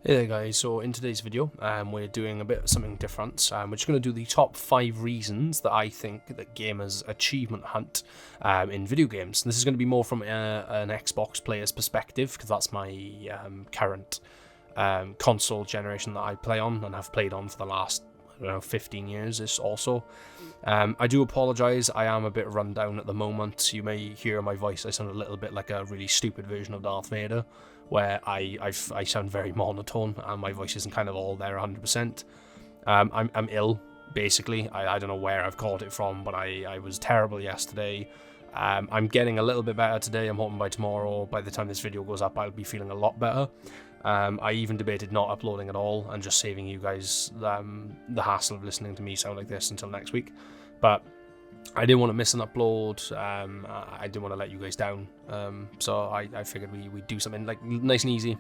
Hey there guys, so in today's video we're doing a bit of something different. We're just going to do the top 5 reasons that I think that gamers achievement hunt in video games. And this is going to be more from an Xbox player's perspective, because that's my current console generation that I play on and have played on for the last, I don't know, 15 years also. I do apologise, I am a bit run down at the moment. You may hear my voice, I sound a little bit like a really stupid version of Darth Vader, where I sound very monotone and my voice isn't kind of all there 100%. I'm ill, basically. I don't know where I've caught it from, but I was terrible yesterday. I'm getting a little bit better today. I'm hoping by tomorrow, by the time this video goes up, I'll be feeling a lot better. I even debated not uploading at all and just saving you guys the hassle of listening to me sound like this until next week. But I didn't want to miss an upload. I didn't want to let you guys down. So I figured we'd do something like nice and easy.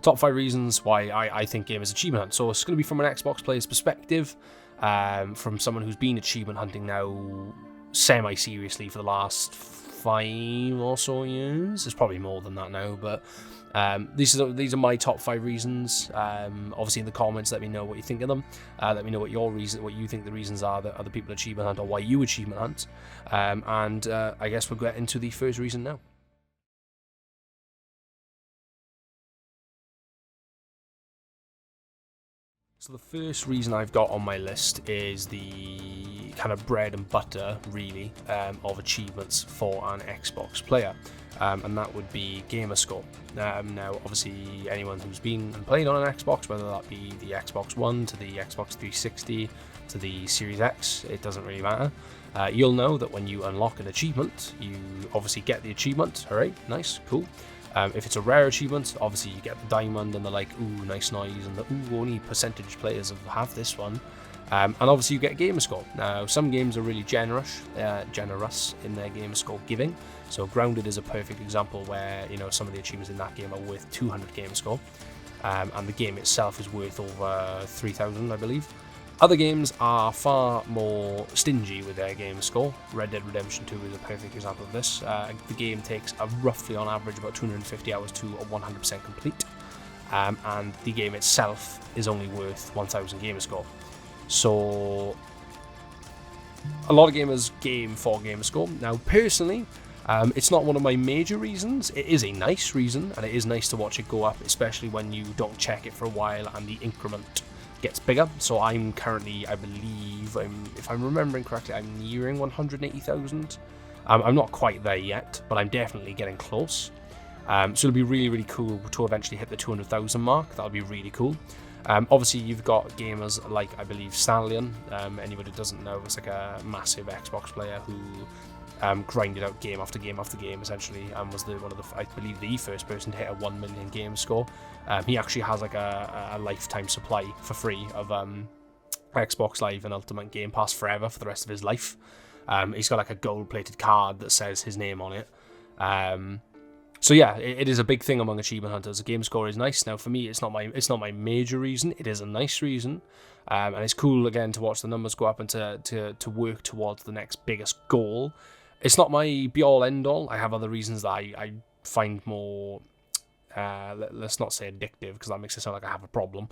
Top 5 reasons why I think gamers achievement hunt. So it's going to be from an Xbox player's perspective, from someone who's been achievement hunting now semi-seriously for the last 5 or so years. It's probably more than that now, but these are my top 5 reasons. Obviously in the comments, let me know what you think of them. Let me know what you think the reasons are that other people achievement hunt, or why you achievement hunt. And I guess we'll get into the first reason now. So the first reason I've got on my list is the kind of bread and butter, really, of achievements for an Xbox player. And that would be gamerscore. Now, obviously, anyone who's been and played on an Xbox, whether that be the Xbox One to the Xbox 360 to the Series X, it doesn't really matter. You'll know that when you unlock an achievement, you obviously get the achievement. All right, nice, cool. If it's a rare achievement, obviously you get the diamond and the ooh, nice noise, and the ooh, only percentage players have this one. And obviously you get gamerscore. Now, some games are really generous in their gamerscore giving. So Grounded is a perfect example where, you know, some of the achievements in that game are worth 200 gamerscore, and the game itself is worth over 3,000, I believe. Other games are far more stingy with their game score. Red Dead Redemption 2 is a perfect example of this. The game takes roughly on average about 250 hours to 100% complete, and the game itself is only worth 1,000 game score. So a lot of gamers game for game score. Now personally, it's not one of my major reasons. It is a nice reason, and it is nice to watch it go up, especially when you don't check it for a while and the increment gets bigger. So I'm currently, I believe, if I'm remembering correctly, I'm nearing 180,000. I'm not quite there yet, but I'm definitely getting close. So it'll be really, really cool to eventually hit the 200,000 mark. That'll be really cool. Obviously, you've got gamers like, I believe, Stallion. Anybody who doesn't know, it's like a massive Xbox player who grinded out game after game after game, essentially, and was I believe the first person to hit a 1 million game score. He actually has like a lifetime supply for free of Xbox Live and Ultimate Game Pass forever for the rest of his life. He's got like a gold-plated card that says his name on it. So yeah, it is a big thing among achievement hunters. The game score is nice. Now for me, it's not my major reason. It is a nice reason, and it's cool again to watch the numbers go up and to work towards the next biggest goal. It's not my be-all, end-all. I have other reasons that I find more, let's not say addictive, because that makes it sound like I have a problem.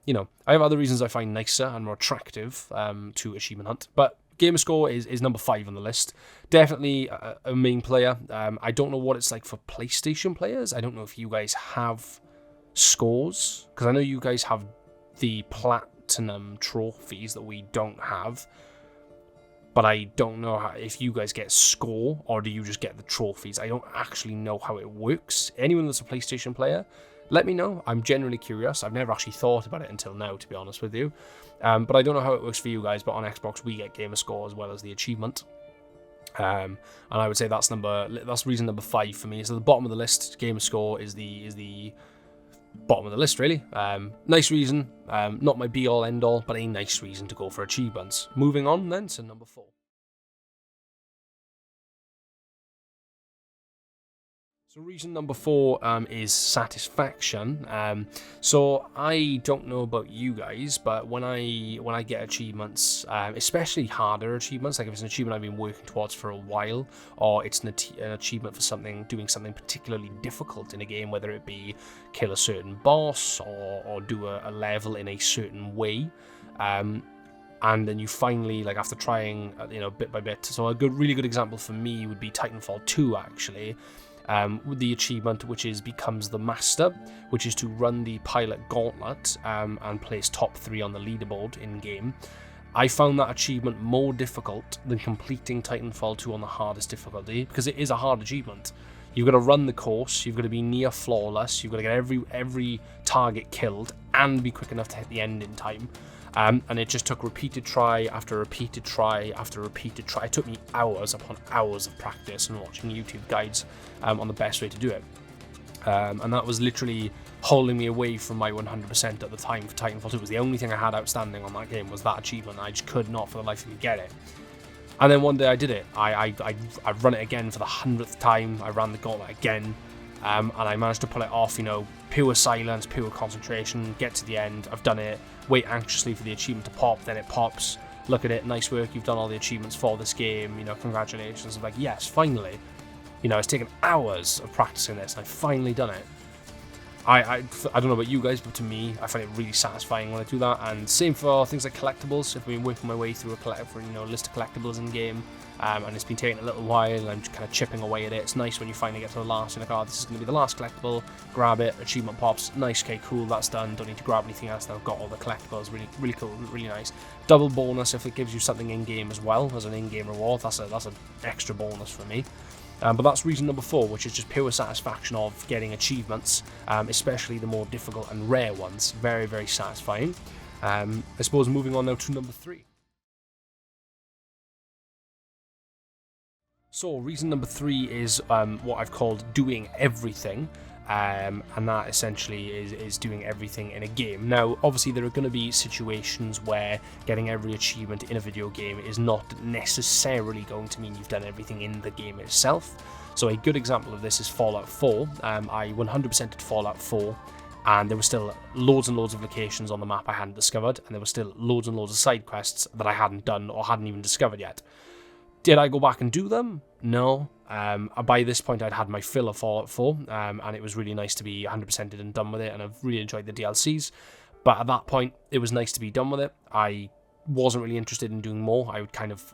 You know, I have other reasons I find nicer and more attractive to achievement hunt. But gamerscore is number 5 on the list. Definitely a main player. I don't know what it's like for PlayStation players. I don't know if you guys have scores, because I know you guys have the platinum trophies that we don't have. But I don't know if you guys get score, or do you just get the trophies? I don't actually know how it works. Anyone that's a PlayStation player, let me know. I'm genuinely curious. I've never actually thought about it until now, to be honest with you. But I don't know how it works for you guys, but on Xbox we get gamer score as well as the achievement. And I would say that's reason number 5 for me. So the bottom of the list, gamer score is the bottom of the list, really. Nice reason, not my be-all, end-all, but a nice reason to go for achievements. Moving on then to number 4. So reason number 4 is satisfaction. So I don't know about you guys, but when I get achievements, especially harder achievements, like if it's an achievement I've been working towards for a while, or it's an achievement for doing something particularly difficult in a game, whether it be kill a certain boss or do a level in a certain way, and then you finally, like after trying, bit by bit. So a really good example for me would be Titanfall 2, actually. With the achievement which is Becomes the Master, which is to run the Pilot Gauntlet and place top 3 on the leaderboard in-game. I found that achievement more difficult than completing Titanfall 2 on the hardest difficulty, because it is a hard achievement. You've got to run the course, you've got to be near flawless, you've got to get every target killed, and be quick enough to hit the end in time. And it just took repeated try after repeated try after repeated try. It took me hours upon hours of practice and watching YouTube guides on the best way to do it. And that was literally holding me away from my 100% at the time for Titanfall 2. It was the only thing I had outstanding on that game, was that achievement. I just could not for the life of me get it. And then one day I did it. I run it again for the 100th time. I ran the gauntlet again. And I managed to pull it off, pure silence, pure concentration, get to the end, I've done it, wait anxiously for the achievement to pop, then it pops, look at it, nice work, you've done all the achievements for this game, congratulations. I'm like, yes, finally. It's taken hours of practicing this, and I've finally done it. I don't know about you guys, but to me, I find it really satisfying when I do that. And same for things like collectibles. If I've been working my way through a list of collectibles in game, and it's been taking a little while, and I'm just kind of chipping away at it. It's nice when you finally get to the last, and like, oh, this is going to be the last collectible. Grab it, achievement pops. Nice, okay, cool, that's done. Don't need to grab anything else. Now I've got all the collectibles. Really, really cool, really nice. Double bonus if it gives you something in game as well as an in-game reward. That's an extra bonus for me. But that's reason number 4, which is just pure satisfaction of getting achievements, especially the more difficult and rare ones. Very, very satisfying. I suppose moving on now to number 3. So reason number 3 is what I've called doing everything. And that essentially is doing everything in a game. Now, obviously, there are going to be situations where getting every achievement in a video game is not necessarily going to mean you've done everything in the game itself. So a good example of this is Fallout 4. I 100%ed Fallout 4, and there were still loads and loads of locations on the map I hadn't discovered, and there were still loads and loads of side quests that I hadn't done or hadn't even discovered yet. Did I go back and do them? No. By this point, I'd had my fill of Fallout 4, and it was really nice to be 100%ed and done with it, and I've really enjoyed the DLCs. But at that point, it was nice to be done with it. I wasn't really interested in doing more. I would kind of,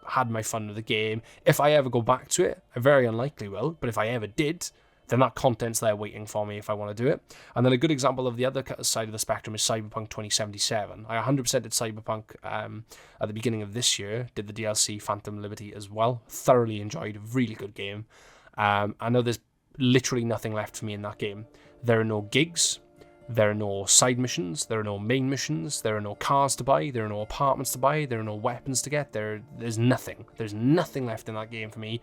had my fun with the game. If I ever go back to it, I very unlikely will, but if I ever did, then that content's there waiting for me if I want to do it. And then a good example of the other side of the spectrum is Cyberpunk 2077. I 100%ed Cyberpunk at the beginning of this year, did the DLC Phantom Liberty as well. Thoroughly enjoyed, a really good game. I know there's literally nothing left for me in that game. There are no gigs, there are no side missions, there are no main missions, there are no cars to buy, there are no apartments to buy, there are no weapons to get, there's nothing. There's nothing left in that game for me,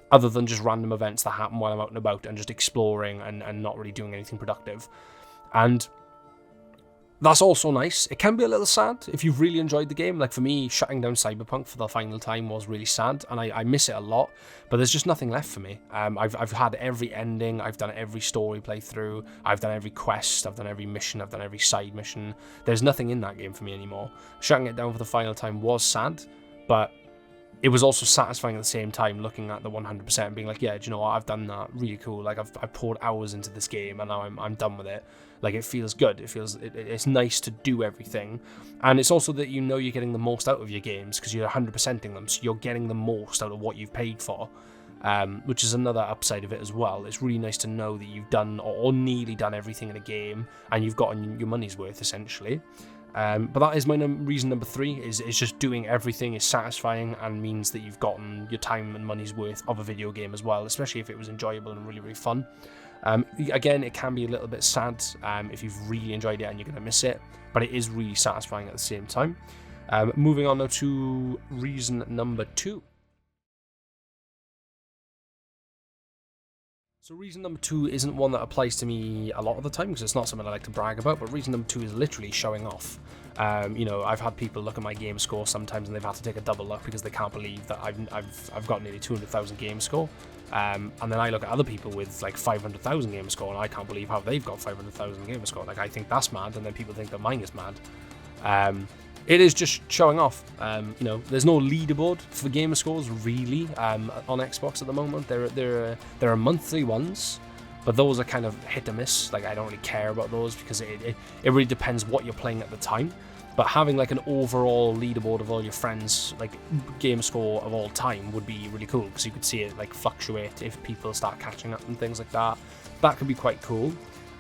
other than just random events that happen while I'm out and about and just exploring and not really doing anything productive. And that's also nice. It can be a little sad if you've really enjoyed the game. Like for me, shutting down Cyberpunk for the final time was really sad, and I miss it a lot, but there's just nothing left for me. I've had every ending, I've done every story playthrough, I've done every quest, I've done every mission, I've done every side mission. There's nothing in that game for me anymore. Shutting it down for the final time was sad, but it was also satisfying at the same time, looking at the 100% and being like, yeah, do you know what, I've done that, really cool. Like I've poured hours into this game, and now I'm done with it. Like it feels good. It's nice to do everything, and it's also that you're getting the most out of your games because you're 100%ing them, so you're getting the most out of what you've paid for, which is another upside of it as well. It's really nice to know that you've done or nearly done everything in a game, and you've gotten your money's worth essentially. But that is my reason number 3, is just doing everything is satisfying and means that you've gotten your time and money's worth of a video game as well, especially if it was enjoyable and really, really fun. Again, it can be a little bit sad if you've really enjoyed it and you're going to miss it, but it is really satisfying at the same time. Moving on now to reason number 2. So reason number 2 isn't one that applies to me a lot of the time because it's not something I like to brag about, but reason number 2 is literally showing off. I've had people look at my game score sometimes and they've had to take a double look because they can't believe that I've got nearly 200,000 game score. And then I look at other people with like 500,000 gamer score, and I can't believe how they've got 500,000 gamer score. Like, I think that's mad, and then people think that mine is mad. It is just showing off. You know, there's no leaderboard for gamer scores really on Xbox at the moment. There are monthly ones, but those are kind of hit or miss. Like, I don't really care about those because it really depends what you're playing at the time. But having like an overall leaderboard of all your friends, like game score of all time, would be really cool because you could see it like fluctuate if people start catching up and things like that. That could be quite cool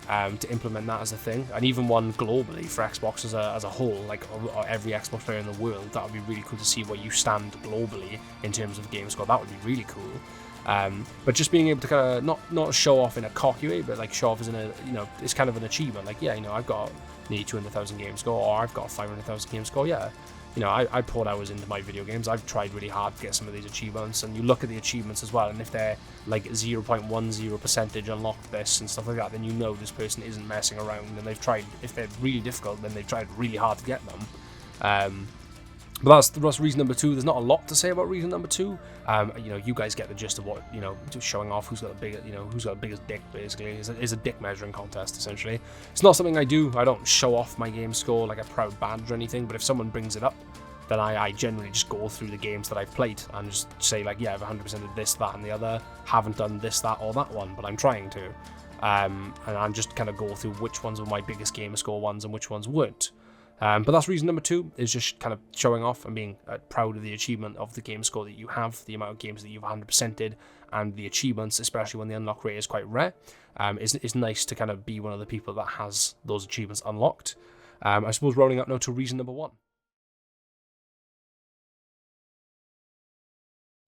to implement that as a thing, and even one globally for Xbox as a whole, like every Xbox player in the world. That would be really cool to see where you stand globally in terms of game score. That would be really cool. But just being able to kind of not show off in a cocky way, but like show off as in a, you know, it's kind of an achievement. Like, yeah, you know, I've got nearly 200,000 game score, or I've got 500,000 game score. Yeah, you know, I poured hours into my video games. I've tried really hard to get some of these achievements, and you look at the achievements as well, and if they're like 0.10% unlock this and stuff like that, then you know this person isn't messing around, and they've tried. If they're really difficult, then they've tried really hard to get them. But that's reason number 2. There's not a lot to say about reason number 2. You know, you guys get the gist of what, you know, just showing off who's got the biggest, you know, who's got the biggest dick. Basically, is a dick measuring contest. Essentially, it's not something I do. I don't show off my game score like a proud badge or anything. But if someone brings it up, then I generally just go through the games that I've played and just say like, yeah, I've 100% of this, that, and the other. Haven't done this, that, or that one, but I'm trying to. And I'm just kind of go through which ones were my biggest game score ones and which ones weren't. But that's reason number 2, is just kind of showing off and being proud of the achievement of the game score that you have, the amount of games that you've 100%ed, and the achievements, especially when the unlock rate is quite rare. It's nice to kind of be one of the people that has those achievements unlocked. I suppose rolling up now to reason number 1.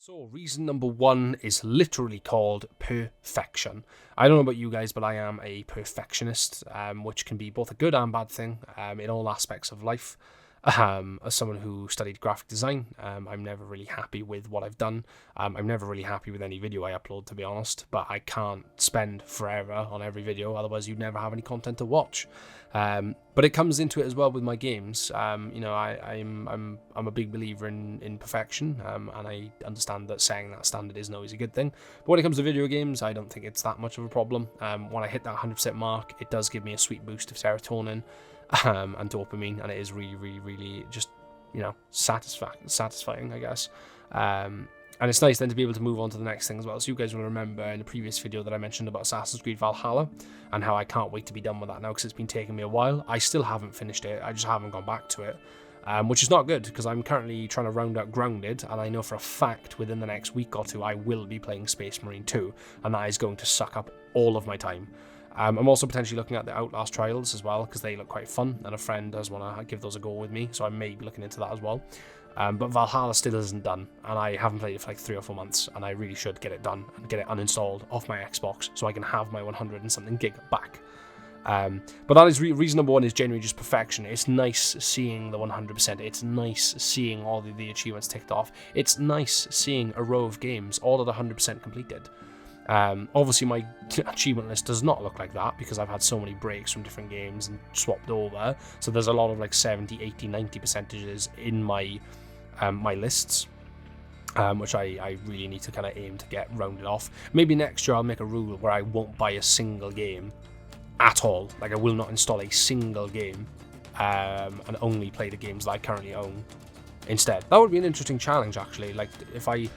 So reason number 1 is literally called perfection. I don't know about you guys, but I am a perfectionist, which can be both a good and bad thing in all aspects of life. As someone who studied graphic design, I'm never really happy with what I've done. I'm never really happy with any video I upload, to be honest, but I can't spend forever on every video, otherwise you'd never have any content to watch. But it comes into it as well with my games. You know, I'm a big believer in perfection, and I understand that setting that standard isn't always a good thing. But when it comes to video games, I don't think it's that much of a problem. When I hit that 100% mark, it does give me a sweet boost of serotonin and dopamine, and it is really, really, really just, you know, satisfying, I guess. And it's nice then to be able to move on to the next thing as well. So you guys will remember in the previous video that I mentioned about Assassin's Creed Valhalla and how I can't wait to be done with that now because it's been taking me a while. I still haven't finished it. I just haven't gone back to it, which is not good because I'm currently trying to round out Grounded, and I know for a fact within the next week or two I will be playing Space Marine 2, and that is going to suck up all of my time. I'm also potentially looking at the Outlast Trials as well because they look quite fun, and a friend does want to give those a go with me, so I may be looking into that as well. But Valhalla still isn't done, and I haven't played it for like 3 or 4 months, and I really should get it done and get it uninstalled off my Xbox so I can have my 100 and something gig back. But that is reason number 1 is genuinely just perfection. It's nice seeing the 100%. It's nice seeing all the achievements ticked off. It's nice seeing a row of games all at 100% completed. Obviously my achievement list does not look like that because I've had so many breaks from different games and swapped over, so there's a lot of like 70, 80, 90 percentages in my my lists, which I really need to kind of aim to get rounded off. Maybe next year I'll make a rule where I won't buy a single game at all. Like I will not install a single game and only play the games that I currently own instead. That would be an interesting challenge actually. Like if I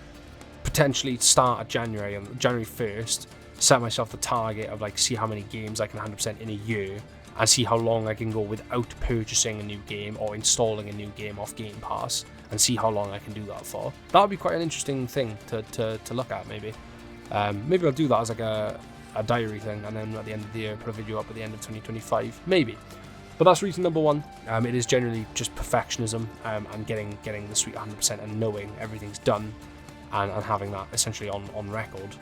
potentially start at January 1st, set myself the target of like see how many games I can 100% in a year and see how long I can go without purchasing a new game or installing a new game off Game Pass and see how long I can do that for. That would be quite an interesting thing to look at maybe. Maybe I'll do that as like a diary thing, and then at the end of the year put a video up at the end of 2025, maybe. But that's reason number 1. It is generally just perfectionism and getting the sweet 100% and knowing everything's done. And having that essentially on record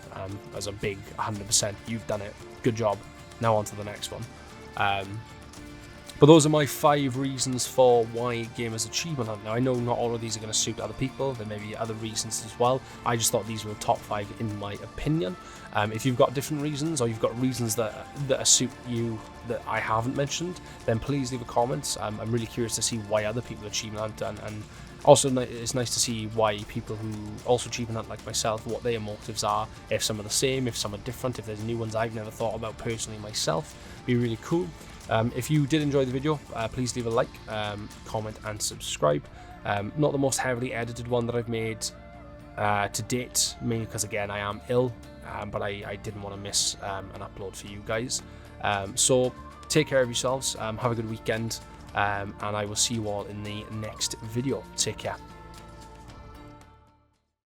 as a big 100%. You've done it. Good job. Now on to the next one. But those are my 5 reasons for why gamers achievement hunt. Now I know not all of these are going to suit other people. There may be other reasons as well. I just thought these were the top 5 in my opinion. If you've got different reasons or you've got reasons that suit you that I haven't mentioned, then please leave a comment. I'm really curious to see why other people achievement hunt and Also, it's nice to see why people who also cheapen hunt like myself, what their motives are, if some are the same, if some are different, if there's new ones I've never thought about personally myself. Be really cool. If you did enjoy the video, please leave a like, comment and subscribe. Not the most heavily edited one that I've made to date, mainly because again I am ill, but I didn't want to miss an upload for you guys. So take care of yourselves, have a good weekend, and I will see you all in the next video. Take care.